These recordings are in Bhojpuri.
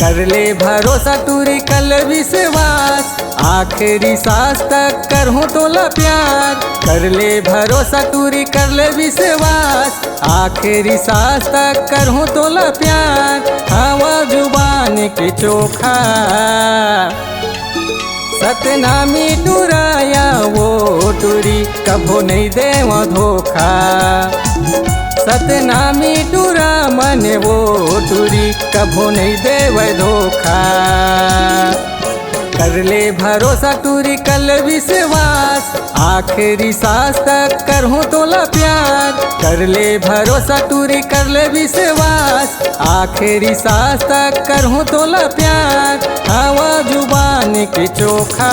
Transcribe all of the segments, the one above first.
कर ले भरोसा टूरी कल विश्वास, आखिरी सांस तक करहूँ तोला प्यार। कर ले भरोसा टूरी कर ले विश्वास, आखिरी सांस तक करहूँ तोला प्यार। हवा जुबान के चोखा सतनामी टुराया वो टूरी कभो नहीं देवा धोखा। सतनामी टूरा मन वो टूरी कभो नहीं देवे धोखा। कर ले भरोसा टूरी कल विश्वास, आखिरी सांस तक करहूँ तोला प्यार। कर ले भरोसा टूरी कर ले विश्वास, आखिरी सांस तक करहूँ तोला प्यार। हवा जुबान के चोखा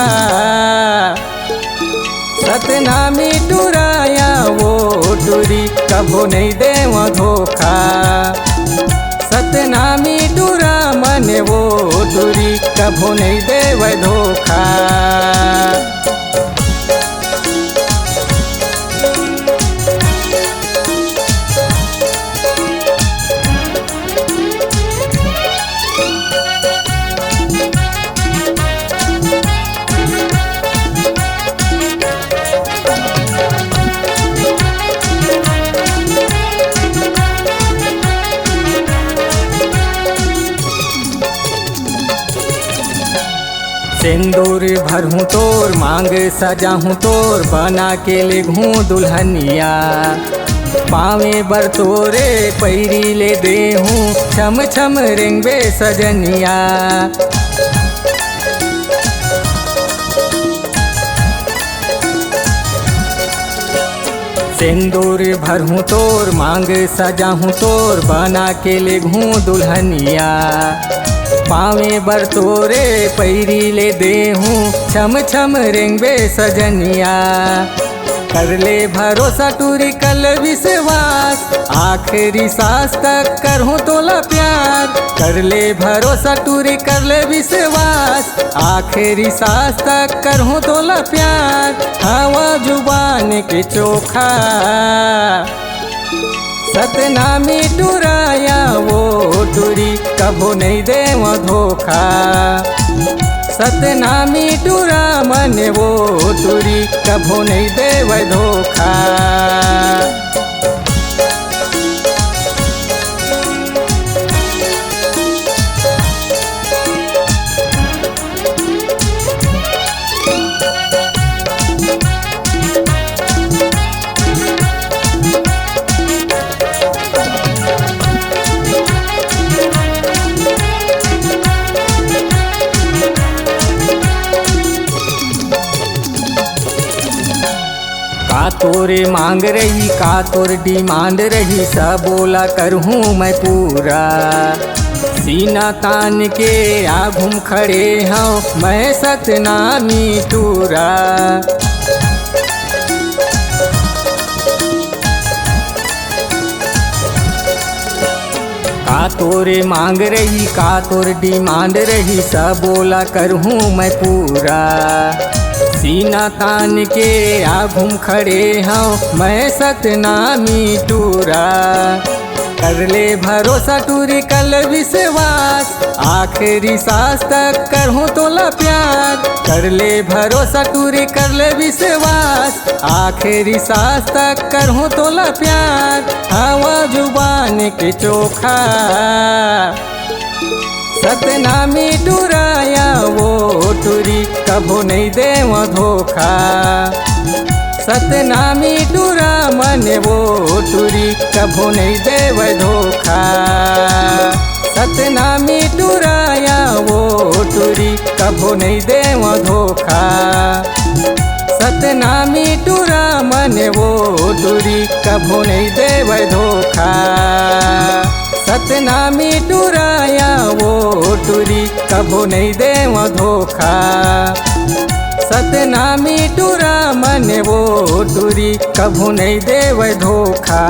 सतनामी टुराया वो टूरी कभो नहीं देवा धोखा। सतनामी टूरा मन वो टूरी कभो नहीं देवे धोखा। सिंदूर भरूँ तोर मांग सजाहूँ तोर, बना के ले घूँ दुल्हनिया। पावे बर तोरे पैरी ले देहूँ, छम छम रेंगबे सजनिया। सिंदूर भरूँ तोर मांग सजाहूँ तोर, बना के ले घूँ दुल्हनिया। पावे बर तोरे पैरी ले देहूँ, छम छम रेंगबे सजनिया। कर ले भरोसा टूरी कल विश्वास, आखिरी सांस तक करहूँ तोला प्यार। कर ले भरोसा टूरी कर ले विश्वास, आखिरी सांस तक करहूँ तोला प्यार। हवा जुबान के चोखा सतनामी टुराया वो टूरी कभो नहीं देवा धोखा। सतनामी टूरा मन वो टूरी कभो नहीं देवे धोखा। का तोरे मांग रही का तोर डिमांड रही, सब बोला करहूँ मैं पूरा। सीना तान के आघूम खड़े हूँ मैं सतनामी टूरा। का तोरे मांग रही का तोर डिमांड रही, सब बोला करहूँ मैं पूरा। सीना तान के आघूम खड़े हूँ मैं सतनामी टूरा। कर ले भरोसा टूरी कल विश्वास, आखिरी सांस तक करहूँ तोला प्यार। कर ले भरोसा टूरी कर ले विश्वास, आखिरी सांस तक करहूँ तोला प्यार। हवा जुबान के चोखा सतनामी टुराया वो टूरी कभो नहीं देवा धोखा। सतनामी टूरा मन वो टूरी कभो नहीं देवे धोखा। सतनामी टुराया वो टूरी कभो नहीं देवा धोखा। सतनामी टूरा मन वो टूरी कभो नहीं देवे धोखा। सतनामी टुराया वो टुरी कभो नहीं देव धोखा। सतनामी टुरा मन वो टुरी कभो नहीं देव धोखा।